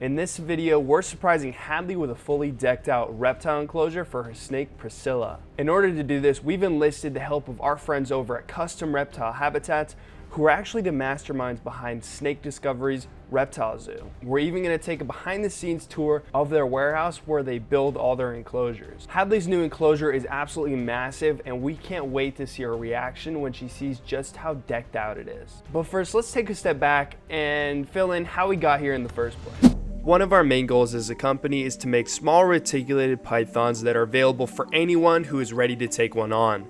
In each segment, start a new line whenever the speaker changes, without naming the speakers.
In this video, we're surprising Hadley with a fully decked out reptile enclosure for her snake Priscilla. In order to do this, we've enlisted the help of our friends over at Custom Reptile Habitats, who are actually the masterminds behind Snake Discovery's Reptile Zoo. We're even going to take a behind the scenes tour of their warehouse where they build all their enclosures. Hadley's new enclosure is absolutely massive, and we can't wait to see her reaction when she sees just how decked out it is. But first, let's take a step back and fill in how we got here in the first place. One of our main goals as a company is to make small reticulated pythons that are available for anyone who is ready to take one on.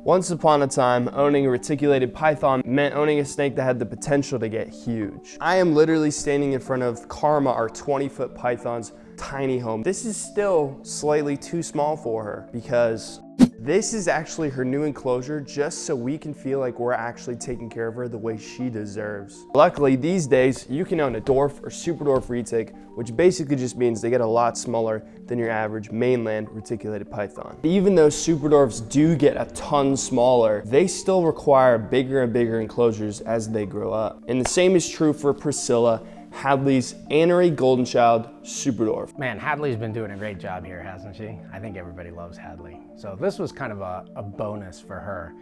Once upon a time, owning a reticulated python meant owning a snake that had the potential to get huge. I am literally standing in front of Karma, our 20-foot python's tiny home. This is still slightly too small for her because this is actually her new enclosure, just so we can feel like we're actually taking care of her the way she deserves. Luckily, these days, you can own a dwarf or super dwarf retic, which basically just means they get a lot smaller than your average mainland reticulated python. Even though super dwarfs do get a ton smaller, they still require bigger and bigger enclosures as they grow up. And the same is true for Priscilla, Hadley's Anery Golden Child Super Dwarf.
Man, Hadley's been doing a great job here, hasn't she? I think everybody loves Hadley. So this was kind of a bonus for her.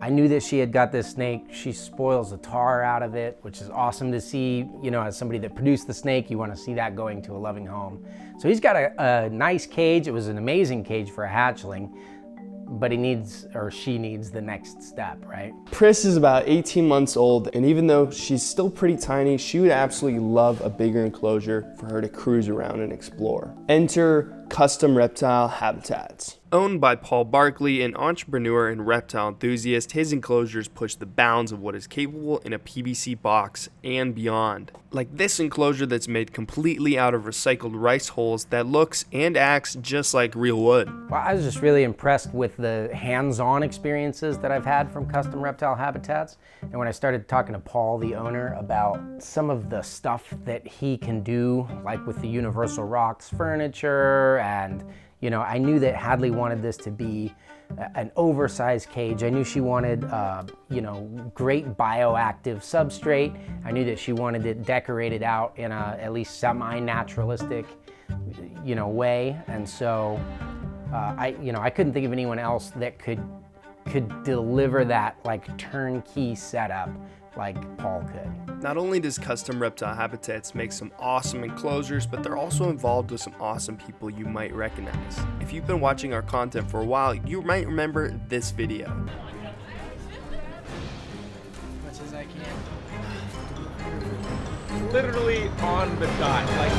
I knew that she had got this snake. She spoils the tar out of it, which is awesome to see. You know, as somebody that produced the snake, you want to see that going to a loving home. So he's got a nice cage. It was an amazing cage for a hatchling, but he needs, or she needs, the next step, right?
Pris is about 18 months old, and even though she's still pretty tiny, she would absolutely love a bigger enclosure for her to cruise around and explore. Enter Custom Reptile Habitats. Owned by Paul Barkley, an entrepreneur and reptile enthusiast, his enclosures push the bounds of what is capable in a PVC box and beyond. Like this enclosure that's made completely out of recycled rice hulls that looks and acts just like real wood.
Well, I was just really impressed with the hands-on experiences that I've had from Custom Reptile Habitats. And when I started talking to Paul, the owner, about some of the stuff that he can do, like with the Universal Rocks furniture, and you know, I knew that Hadley wanted this to be an oversized cage. I knew she wanted, you know, great bioactive substrate. I knew that she wanted it decorated out in a at least semi-naturalistic, you know, way. And so, I couldn't think of anyone else that could deliver that like turnkey setup like Paul could.
Not only does Custom Reptile Habitats make some awesome enclosures, but they're also involved with some awesome people you might recognize. If you've been watching our content for a while, you might remember this video.
Much as I can. Literally on the dot, like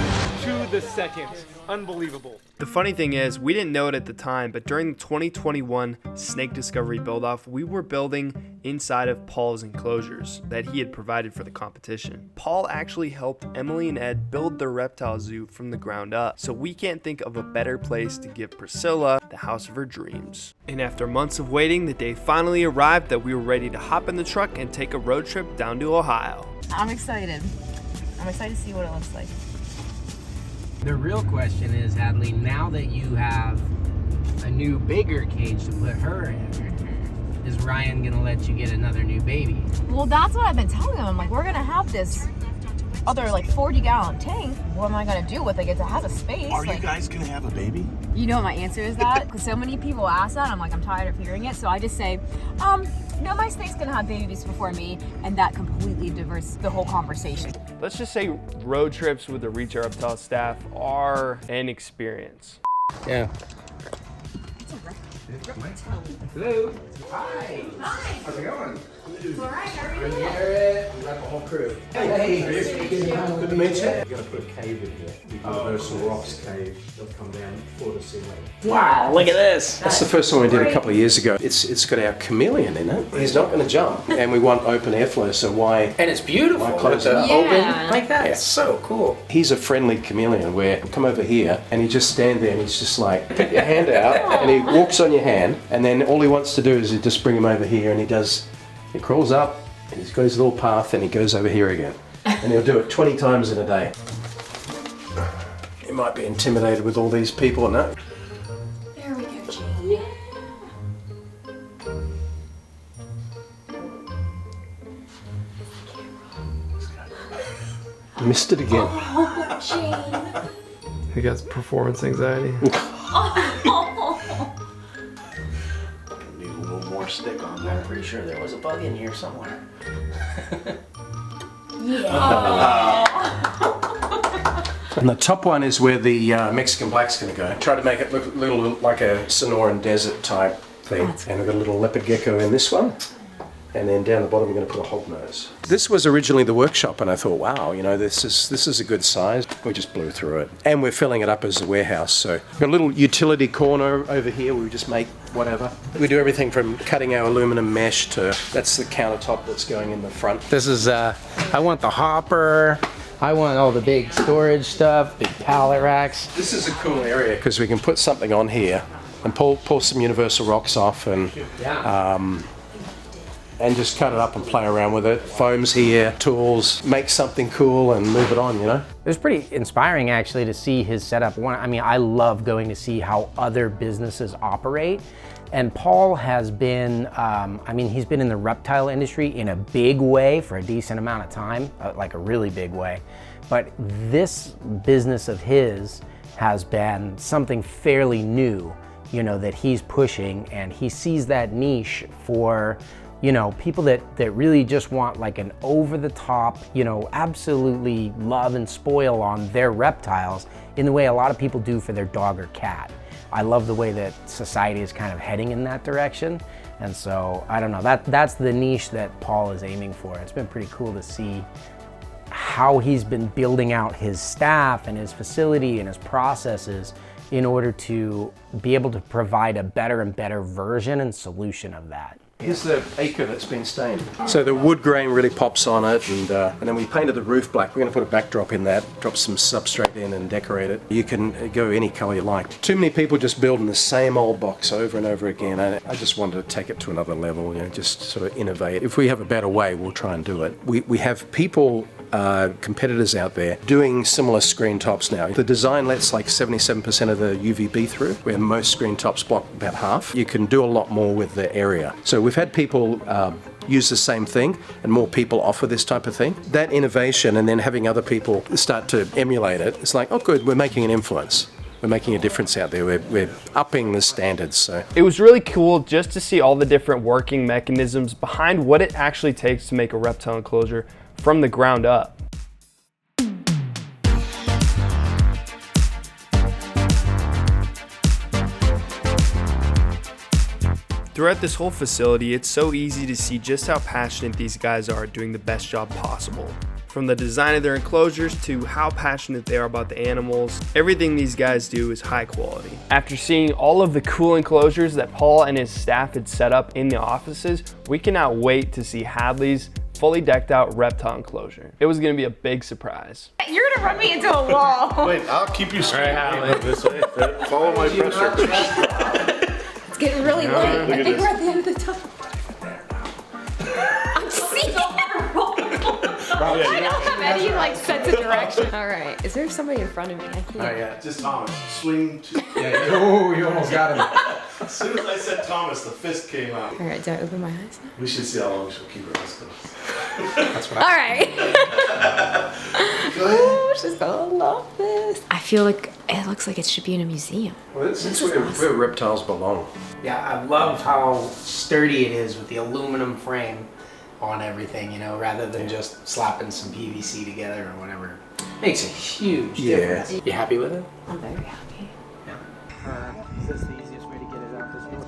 to the second. Unbelievable.
The funny thing is, we didn't know it at the time, but during the 2021 Snake Discovery build-off, we were building inside of Paul's enclosures that he had provided for the competition. Paul actually helped Emily and Ed build their reptile zoo from the ground up, so we can't think of a better place to give Priscilla the house of her dreams. And after months of waiting, the day finally arrived that we were ready to hop in the truck and take a road trip down to Ohio.
I'm excited. I'm excited to see what it looks like.
The real question is, Hadley, now that you have a new bigger cage to put her in, is Ryan gonna let you get another new baby?
Well, that's what I've been telling him. I'm like, we're gonna have this other like 40-gallon tank. What am I gonna do with it? It has a space.
Are you guys gonna have a baby?
You know what my answer is that? Because so many people ask that. I'm like, I'm tired of hearing it. So I just say, no, my snake's gonna have babies before me, and that completely diverts the whole conversation.
Let's just say road trips with the Reach Our Reptile staff are an experience.
Yeah.
Hello. Hi.
Hi.
How's it going?
It's all right. How are you?
Garrett. We got the whole crew. Hey. Good to meet you. We're going to put a cave in here. The Universal Rocks cave. They'll come down floor to ceiling.
Wow, look at this.
That's the first one we did a couple of years ago. It's got our chameleon in it. He's not going to jump, and we want open airflow, so why?
And it's beautiful.
Why close it up?
Yeah.
Like that.
Yeah.
It's so cool.
He's a friendly chameleon where come over here and he just stand there and he's just like, put your hand out and he walks on your hand, and then all he wants to do is you just bring him over here, and he crawls up and he's got his little path and he goes over here again. And he'll do it 20 times in a day. He might be intimidated with all these people and that.
There we go, Jane.
Missed it again.
He got performance anxiety.
Need a little more stick on there.
I'm pretty sure there was a bug in here somewhere.
And the top one is where the Mexican black's going to go. Try to make it look a little like a Sonoran desert type thing. And we've got a little leopard gecko in this one. And then down the bottom we're going to put a hognose. This was originally the workshop, and I thought, wow, you know, this is a good size. We just blew through it. And we're filling it up as a warehouse. So we've got a little utility corner over here where we just make whatever. We do everything from cutting our aluminum mesh to, that's the countertop that's going in the front.
This is, I want the hopper. I want all the big storage stuff, big pallet racks.
This is a cool area because we can put something on here and pull some universal rocks off and just cut it up and play around with it. Foams here, tools, make something cool and move it on, you know?
It was pretty inspiring actually to see his setup. I mean, I love going to see how other businesses operate. And Paul has been, I mean, he's been in the reptile industry in a big way for a decent amount of time, like a really big way. But this business of his has been something fairly new, you know, that he's pushing, and he sees that niche for, you know, people that really just want like an over-the-top, you know, absolutely love and spoil on their reptiles in the way a lot of people do for their dog or cat. I love the way that society is kind of heading in that direction. And so, I don't know, that's the niche that Paul is aiming for. It's been pretty cool to see how he's been building out his staff and his facility and his processes in order to be able to provide a better and better version and solution of that.
Here's the acre that's been stained. So the wood grain really pops on it, and then we painted the roof black. We're going to put a backdrop in that, drop some substrate in and decorate it. You can go any color you like. Too many people just building the same old box over and over again. I just wanted to take it to another level, you know, just sort of innovate. If we have a better way, we'll try and do it. We have people, competitors out there doing similar screen tops now. The design lets like 77% of the UVB through, where most screen tops block about half. You can do a lot more with the area. So we've had people use the same thing, and more people offer this type of thing. That innovation, and then having other people start to emulate it, it's like, oh good, we're making an influence. We're making a difference out there. We're upping the standards. So
It was really cool just to see all the different working mechanisms behind what it actually takes to make a reptile enclosure from the ground up. Throughout this whole facility, it's so easy to see just how passionate these guys are at doing the best job possible. From the design of their enclosures to how passionate they are about the animals, everything these guys do is high quality. After seeing all of the cool enclosures that Paul and his staff had set up in the offices, we cannot wait to see Hadley's fully decked out reptile enclosure. It was gonna be a big surprise.
You're gonna run me into a wall.
Wait, I'll keep you straight. This way. Follow my pressure.
It's getting really late. I think we're at the end of the tunnel. I'm seeing I don't have any like sense of direction. All right, is there somebody in front of me? I can't.
Oh yeah, just Thomas. Swing to.
Oh, you almost got him.
As soon as I said Thomas, the fist came out.
All right, do I open my eyes now?
We should see how long she'll keep her eyes closed.
All right.
Go ahead.
Oh, she's gonna love this. I feel like it looks like it should be in a museum.
well, this is where reptiles belong.
Yeah, I love how sturdy it is with the aluminum frame on everything, you know, rather than just slapping some PVC together or whatever. Makes a huge difference. You happy with it?
I'm very happy.
Is this the easiest way to get it out this door?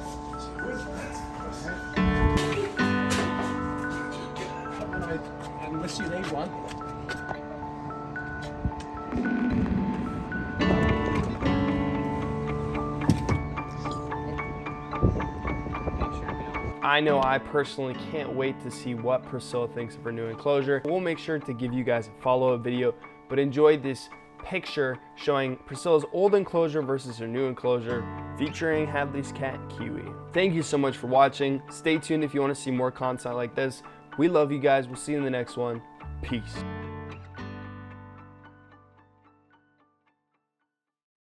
Unless you need one.
I know I personally can't wait to see what Priscilla thinks of her new enclosure. We'll make sure to give you guys a follow-up video, but enjoy this picture showing Priscilla's old enclosure versus her new enclosure featuring Hadley's cat, Kiwi. Thank you so much for watching. Stay tuned if you want to see more content like this. We love you guys. We'll see you in the next one. Peace.